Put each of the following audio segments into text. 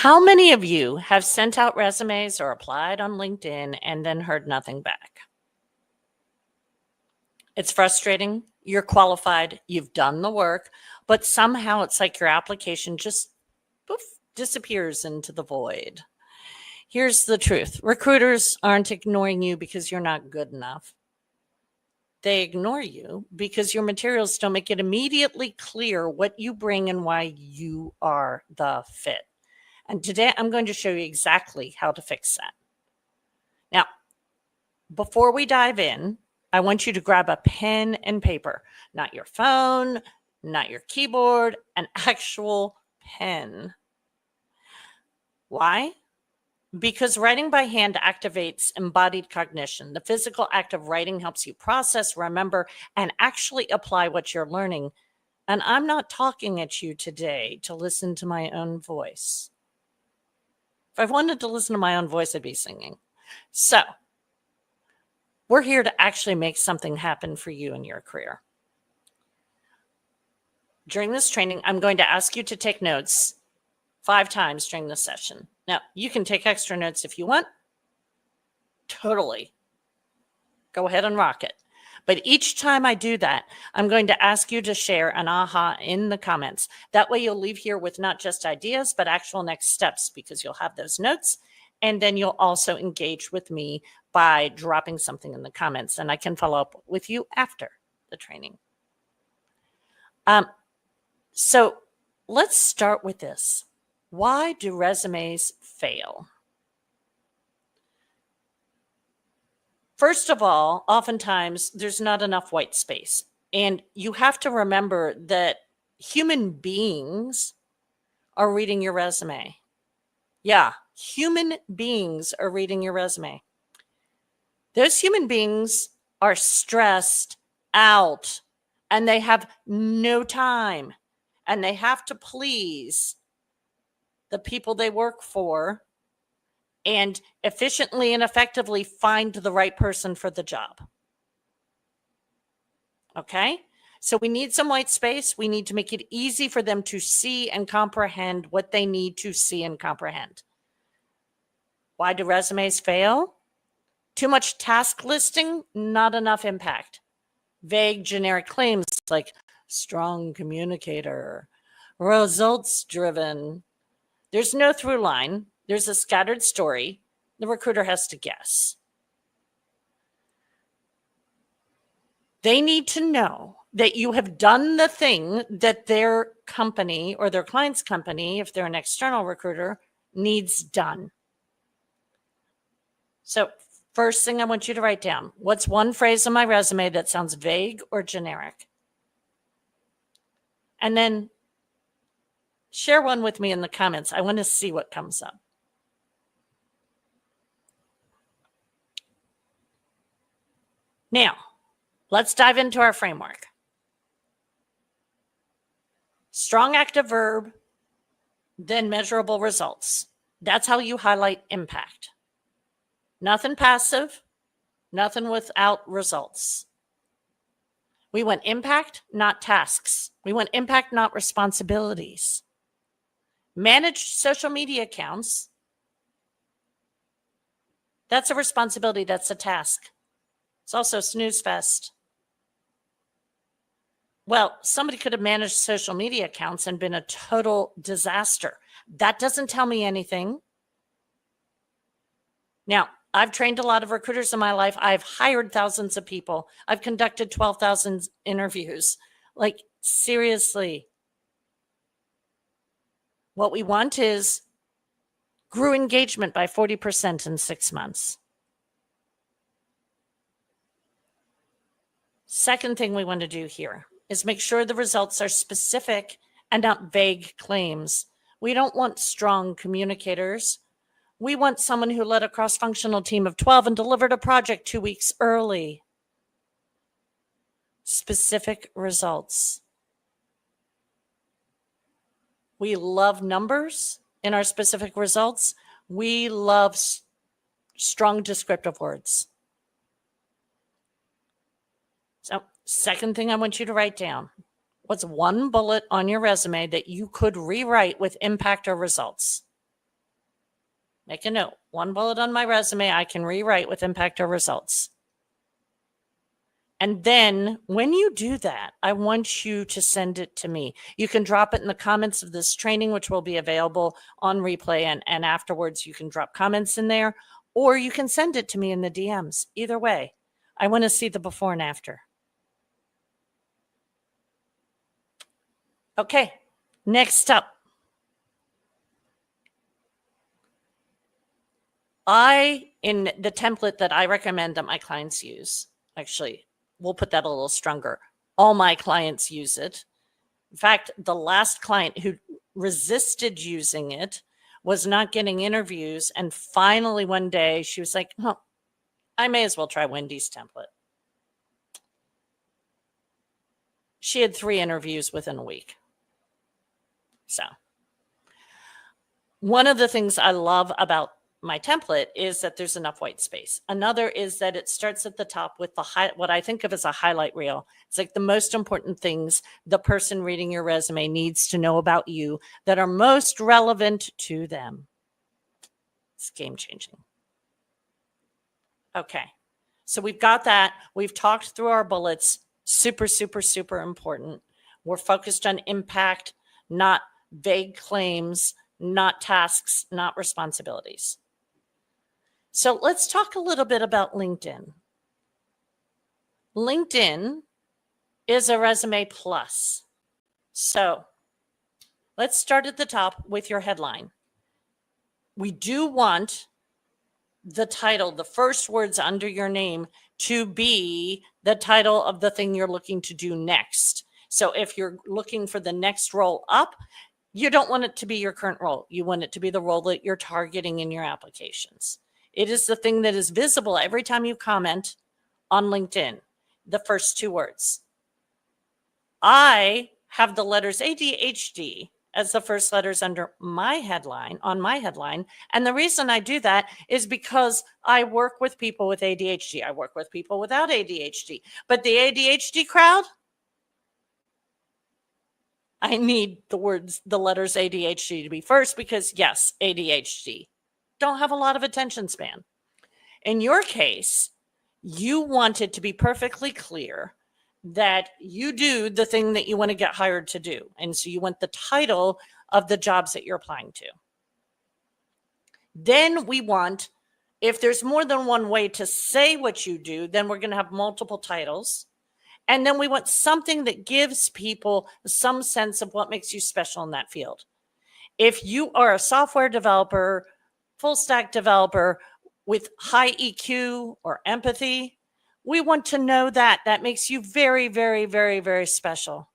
How many of you have sent out resumes or applied on LinkedIn and then heard nothing back? It's frustrating. You're qualified. You've done the work, but somehow it's like your application just poof, disappears into the void. Here's the truth. Recruiters aren't ignoring you because you're not good enough. They ignore you because your materials don't make it immediately clear what you bring and why you are the fit. And today I'm going to show you exactly how to fix that. Now, before we dive in, I want you to grab a pen and paper, not your phone, not your keyboard, an actual pen. Why? Because writing by hand activates embodied cognition. The physical act of writing helps you process, remember, and actually apply what you're learning. And I'm not talking at you today to listen to my own voice. If I wanted to listen to my own voice, I'd be singing. So we're here to actually make something happen for you in your career. During this training, I'm going to ask you to take notes 5 times during the session. Now, you can take extra notes if you want. Totally. Go ahead and rock it. But each time I do that, I'm going to ask you to share an aha in the comments. That way you'll leave here with not just ideas, but actual next steps, because you'll have those notes. And then you'll also engage with me by dropping something in the comments. And I can follow up with you after the training. So let's start with this. Why do resumes fail? First of all, oftentimes there's not enough white space. And you have to remember that human beings are reading your resume. Yeah, human beings are reading your resume. Those human beings are stressed out and they have no time and they have to please the people they work for and efficiently and effectively find the right person for the job. Okay? So we need some white space. We need to make it easy for them to see and comprehend what they need to see and comprehend. Why do resumes fail? Too much task listing, not enough impact. Vague generic claims like strong communicator, results driven. There's no through line. There's a scattered story. The recruiter has to guess. They need to know that you have done the thing that their company or their client's company, if they're an external recruiter, needs done. So first thing I want you to write down, what's one phrase on my resume that sounds vague or generic? And then share one with me in the comments. I want to see what comes up. Now, let's dive into our framework. Strong active verb, then measurable results. That's how you highlight impact. Nothing passive, nothing without results. We want impact, not tasks. We want impact, not responsibilities. Manage social media accounts. That's a responsibility, that's a task. It's also a snooze fest. Well, somebody could have managed social media accounts and been a total disaster. That doesn't tell me anything. Now, I've trained a lot of recruiters in my life. I've hired thousands of people. I've conducted 12,000 interviews. Like, seriously. What we want is grew engagement by 40% in 6 months. Second thing we want to do here is make sure the results are specific and not vague claims. We don't want strong communicators. We want someone who led a cross-functional team of 12 and delivered a project 2 weeks early. Specific results. We love numbers in our specific results. We love strong descriptive words. So, second thing I want you to write down. What's one bullet on your resume that you could rewrite with impact or results? Make a note. One bullet on my resume I can rewrite with impact or results. And then when you do that, I want you to send it to me. You can drop it in the comments of this training, which will be available on replay. And afterwards, you can drop comments in there, or you can send it to me in the DMs. Either way, I want to see the before and after. Okay, next up. In the template that I recommend that my clients use, actually, we'll put that a little stronger. All my clients use it. In fact, the last client who resisted using it was not getting interviews. And finally, one day she was like, oh, I may as well try Wendy's template. She had 3 interviews within a week. So one of the things I love about my template is that there's enough white space. Another is that it starts at the top with what I think of as a highlight reel. It's like the most important things the person reading your resume needs to know about you that are most relevant to them. It's game changing. Okay, so we've got that. We've talked through our bullets. Super, super, super important. We're focused on impact, not vague claims, not tasks, not responsibilities. So let's talk a little bit about LinkedIn. LinkedIn is a resume plus. So let's start at the top with your headline. We do want the title, the first words under your name, to be the title of the thing you're looking to do next. So if you're looking for the next role up, you don't want it to be your current role. You want it to be the role that you're targeting in your applications. It is the thing that is visible every time you comment on LinkedIn, the first 2 words. I have the letters ADHD as the first letters under my headline, on my headline. And the reason I do that is because I work with people with ADHD. I work with people without ADHD. But the ADHD crowd, I need the letters ADHD to be first because, yes, ADHD. Don't have a lot of attention span. In your case, you want it to be perfectly clear that you do the thing that you want to get hired to do. And so you want the title of the jobs that you're applying to. Then we want, if there's more than one way to say what you do, then we're going to have multiple titles. And then we want something that gives people some sense of what makes you special in that field. If you are a software developer, full stack developer with high EQ or empathy, we want to know that. That makes you very, very, very, very special.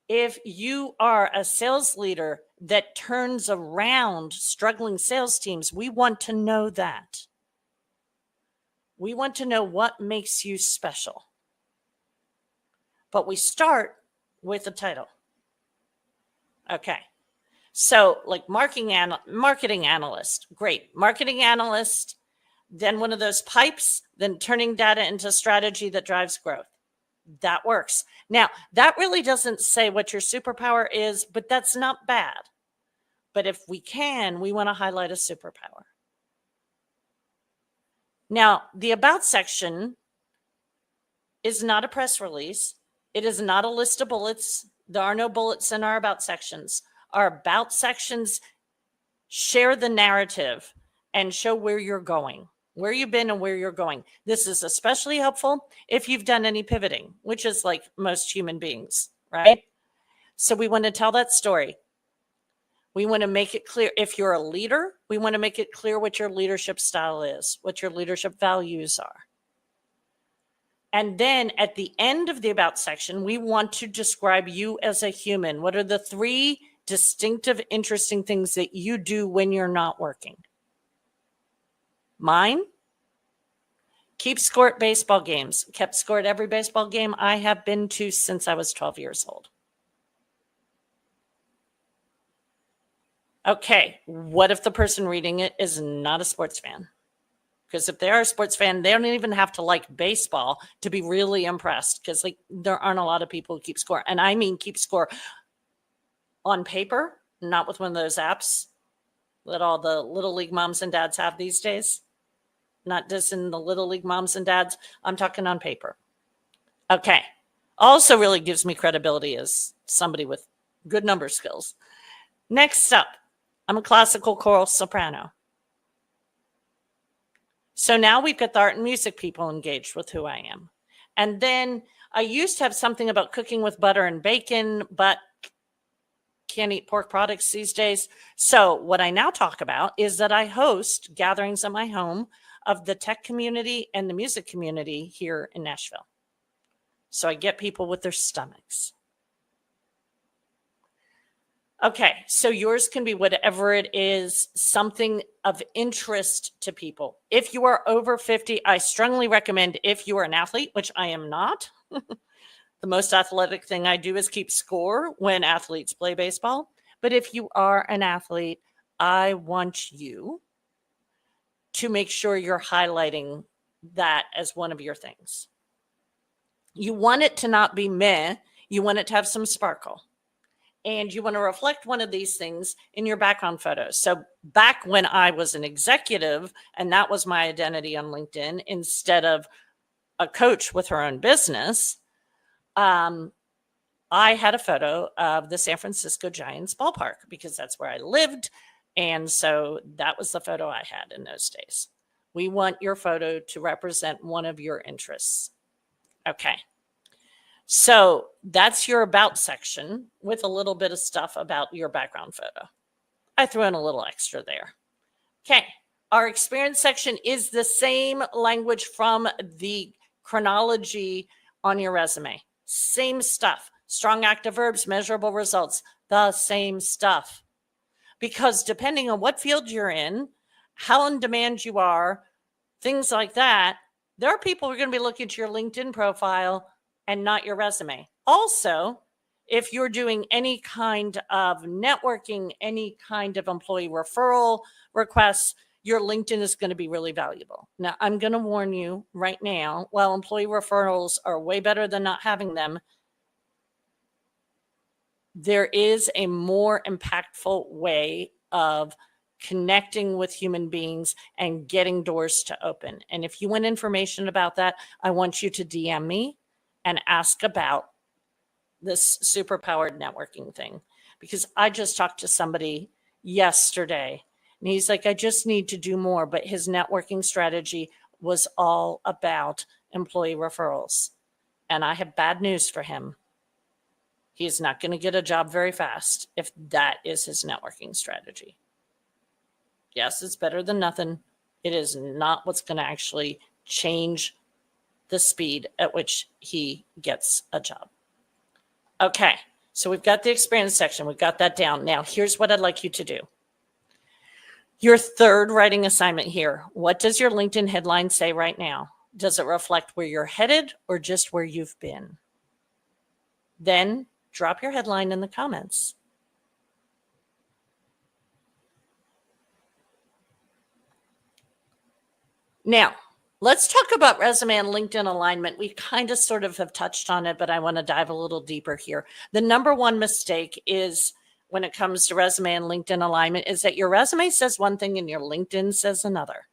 If you are a sales leader that turns around struggling sales teams, we want to know that. We want to know what makes you special. But we start with the title. Okay. So like marketing analyst, great. Marketing analyst, then one of those pipes, then turning data into strategy that drives growth. That works. Now, that really doesn't say what your superpower is, but that's not bad. But if we can, we want to highlight a superpower. Now, the about section is not a press release. It is not a list of bullets. There are no bullets in our about sections. Our about sections share the narrative and show where you're going, where you've been and where you're going. This is especially helpful if you've done any pivoting, which is like most human beings, right? So we want to tell that story. We want to make it clear. If you're a leader, we want to make it clear what your leadership style is, what your leadership values are. And then at the end of the about section, we want to describe you as a human. What are the 3 distinctive, interesting things that you do when you're not working? Mine? Keep score at baseball games. Kept score at every baseball game I have been to since I was 12 years old. Okay, what if the person reading it is not a sports fan? Because if they are a sports fan, they don't even have to like baseball to be really impressed, because like there aren't a lot of people who keep score. And I mean keep score on paper, not with one of those apps. that all the little league moms and dads have these days. Not dissing the little league moms and dads. I'm talking on paper. Okay. Also really gives me credibility as somebody with good number skills. Next up, I'm a classical choral soprano. So now we've got the art and music people engaged with who I am. And then I used to have something about cooking with butter and bacon, but can't eat pork products these days. So what I now talk about is that I host gatherings at my home of the tech community and the music community here in Nashville. So I get people with their stomachs. Okay, so yours can be whatever it is, something of interest to people. If you are over 50, I strongly recommend, if you are an athlete, which I am not, the most athletic thing I do is keep score when athletes play baseball. But if you are an athlete, I want you to make sure you're highlighting that as one of your things. You want it to not be meh. You want it to have some sparkle. And you want to reflect one of these things in your background photos. So back when I was an executive, and that was my identity on LinkedIn, instead of a coach with her own business, I had a photo of the San Francisco Giants ballpark because that's where I lived. And so that was the photo I had in those days. We want your photo to represent one of your interests. Okay. So that's your about section with a little bit of stuff about your background photo. I threw in a little extra there. Okay. Our experience section is the same language from the chronology on your resume. Same stuff. Strong active verbs, measurable results, the same stuff. Because depending on what field you're in, how in demand you are, things like that, there are people who are going to be looking at your LinkedIn profile and not your resume. Also, if you're doing any kind of networking, any kind of employee referral requests, your LinkedIn is going to be really valuable. Now, I'm going to warn you right now, while employee referrals are way better than not having them, there is a more impactful way of connecting with human beings and getting doors to open. And if you want information about that, I want you to DM me and ask about this superpowered networking thing. Because I just talked to somebody yesterday and he's like, I just need to do more. But his networking strategy was all about employee referrals. And I have bad news for him. He is not going to get a job very fast if that is his networking strategy. Yes, it's better than nothing. It is not what's going to actually change the speed at which he gets a job. Okay, so we've got the experience section. We've got that down. Now, here's what I'd like you to do. Your third writing assignment here. What does your LinkedIn headline say right now? Does it reflect where you're headed or just where you've been? Then drop your headline in the comments. Now, let's talk about resume and LinkedIn alignment. We kind of sort of have touched on it, but I want to dive a little deeper here. The number one mistake is when it comes to resume and LinkedIn alignment is that your resume says one thing and your LinkedIn says another.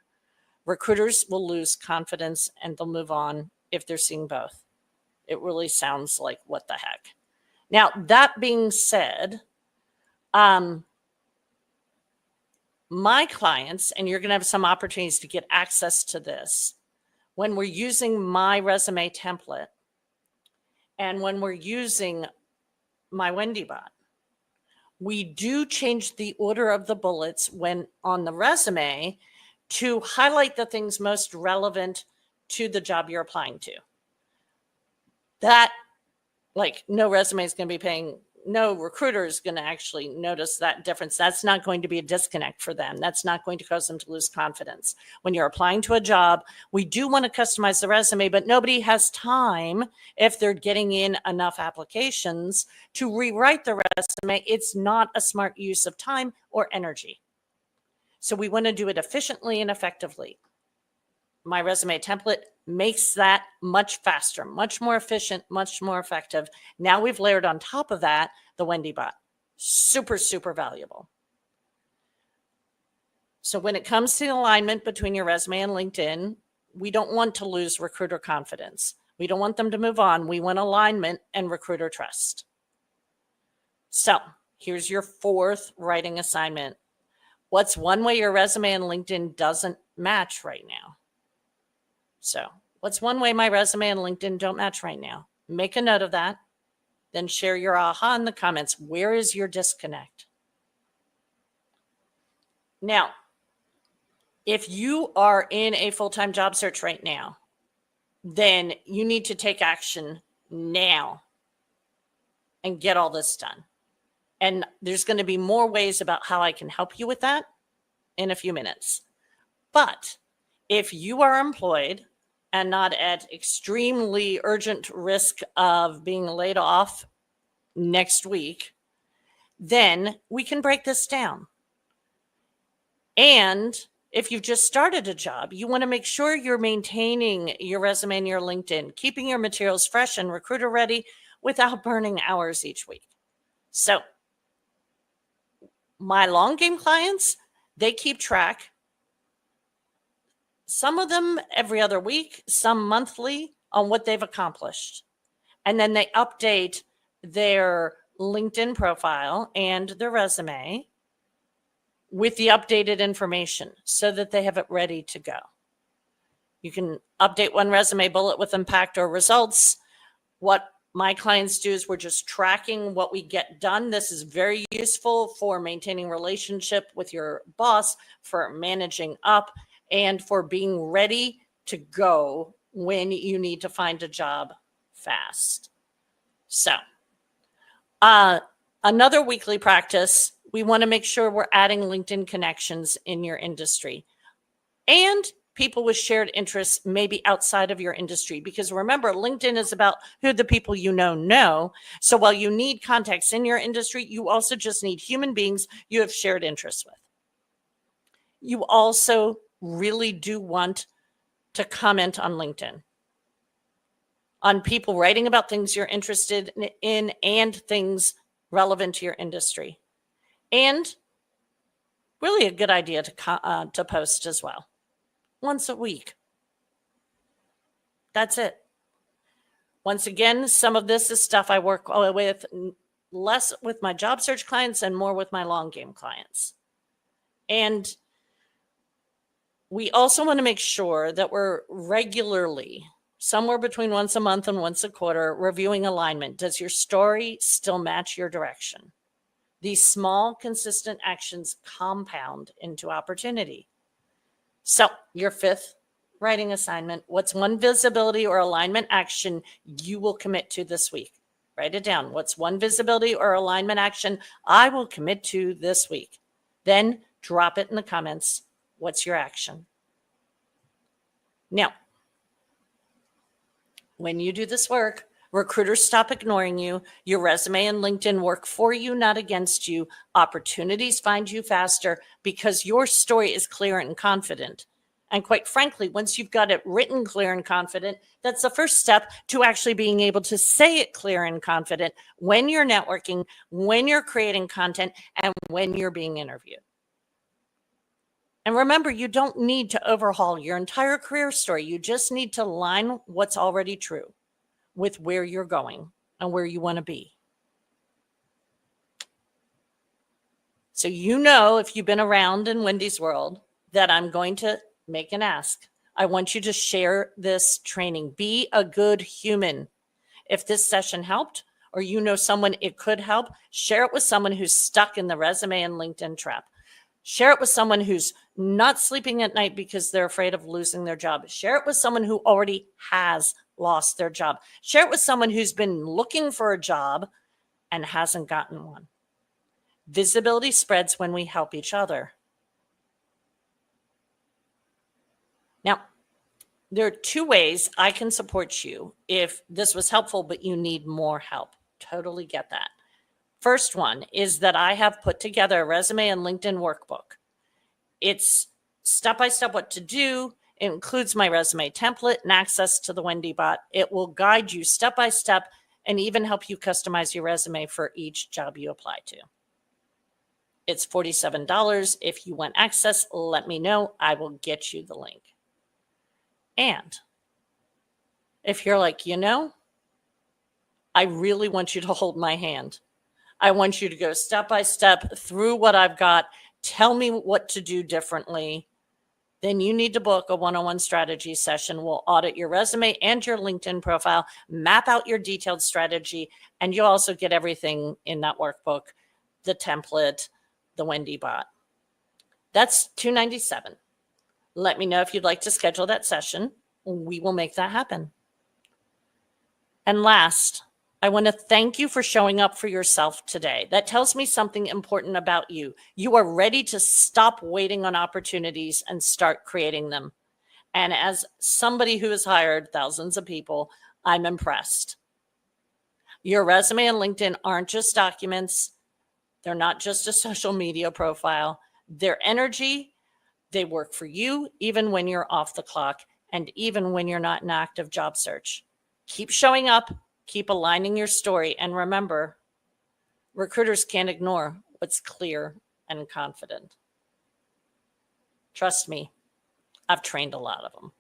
Recruiters will lose confidence and they'll move on if they're seeing both. It really sounds like, what the heck? Now, that being said, my clients, and you're going to have some opportunities to get access to this, when we're using my resume template and when we're using my Wendy bot, we do change the order of the bullets when on the resume to highlight the things most relevant to the job you're applying to. That, like, no resume is going to be paying, no recruiter is going to actually notice that difference. That's not going to be a disconnect for them. That's not going to cause them to lose confidence. When you're applying to a job, we do want to customize the resume, but nobody has time, if they're getting in enough applications, to rewrite the resume. It's not a smart use of time or energy. So we want to do it efficiently and effectively. My resume template makes that much faster, much more efficient, much more effective. Now we've layered on top of that the Wendy bot. Super, super valuable. So when it comes to the alignment between your resume and LinkedIn, we don't want to lose recruiter confidence. We don't want them to move on. We want alignment and recruiter trust. So here's your fourth writing assignment. What's one way your resume and LinkedIn doesn't match right now? So what's one way my resume and LinkedIn don't match right now? Make a note of that. Then share your aha in the comments. Where is your disconnect? Now, if you are in a full-time job search right now, then you need to take action now and get all this done. And there's going to be more ways about how I can help you with that in a few minutes. But if you are employed and not at extremely urgent risk of being laid off next week, then we can break this down. And if you've just started a job, you want to make sure you're maintaining your resume and your LinkedIn, keeping your materials fresh and recruiter ready without burning hours each week. So my long game clients, they keep track. Some of them every other week, some monthly, on what they've accomplished. And then they update their LinkedIn profile and their resume with the updated information so that they have it ready to go. You can update one resume bullet with impact or results. What my clients do is we're just tracking what we get done. This is very useful for maintaining relationship with your boss, for managing up, and for being ready to go when you need to find a job fast. So, another weekly practice, we want to make sure we're adding LinkedIn connections in your industry and people with shared interests maybe outside of your industry. Because remember, LinkedIn is about who the people you know. So while you need contacts in your industry, you also just need human beings you have shared interests with. You also really do want to comment on LinkedIn, on people writing about things you're interested in and things relevant to your industry. And really a good idea to post as well. Once a week. That's it. Once again, some of this is stuff I work with less with my job search clients and more with my long game clients. And we also want to make sure that we're regularly, somewhere between once a month and once a quarter, reviewing alignment. Does your story still match your direction? These small, consistent actions compound into opportunity. So your fifth writing assignment, what's one visibility or alignment action you will commit to this week? Write it down. What's one visibility or alignment action I will commit to this week? Then drop it in the comments. What's your action? Now, when you do this work, recruiters stop ignoring you. Your resume and LinkedIn work for you, not against you. Opportunities find you faster because your story is clear and confident. And quite frankly, once you've got it written clear and confident, that's the first step to actually being able to say it clear and confident when you're networking, when you're creating content, and when you're being interviewed. And remember, you don't need to overhaul your entire career story. You just need to line what's already true with where you're going and where you want to be. So you know, if you've been around in Wendy's world, that I'm going to make an ask. I want you to share this training. Be a good human. If this session helped, or you know someone it could help, share it with someone who's stuck in the resume and LinkedIn trap. Share it with someone who's not sleeping at night because they're afraid of losing their job. Share it with someone who already has lost their job. Share it with someone who's been looking for a job and hasn't gotten one. Visibility spreads when we help each other. Now, there are two ways I can support you if this was helpful, but you need more help. Totally get that. First one is that I have put together a resume and LinkedIn workbook. It's step-by-step what to do. It includes my resume template and access to the Wendy bot. It will guide you step-by-step and even help you customize your resume for each job you apply to. It's $47. If you want access, let me know. I will get you the link. And if you're like, I really want you to hold my hand. I want you to go step by step through what I've got. Tell me what to do differently. Then you need to book a one-on-one strategy session. We'll audit your resume and your LinkedIn profile, map out your detailed strategy, and you'll also get everything in that workbook, the template, the Wendy bot. That's $297. Let me know if you'd like to schedule that session. We will make that happen. And last, I want to thank you for showing up for yourself today. That tells me something important about you. You are ready to stop waiting on opportunities and start creating them. And as somebody who has hired thousands of people, I'm impressed. Your resume and LinkedIn aren't just documents. They're not just a social media profile. They're energy. They work for you even when you're off the clock and even when you're not in active job search. Keep showing up. Keep aligning your story. And remember, recruiters can't ignore what's clear and confident. Trust me, I've trained a lot of them.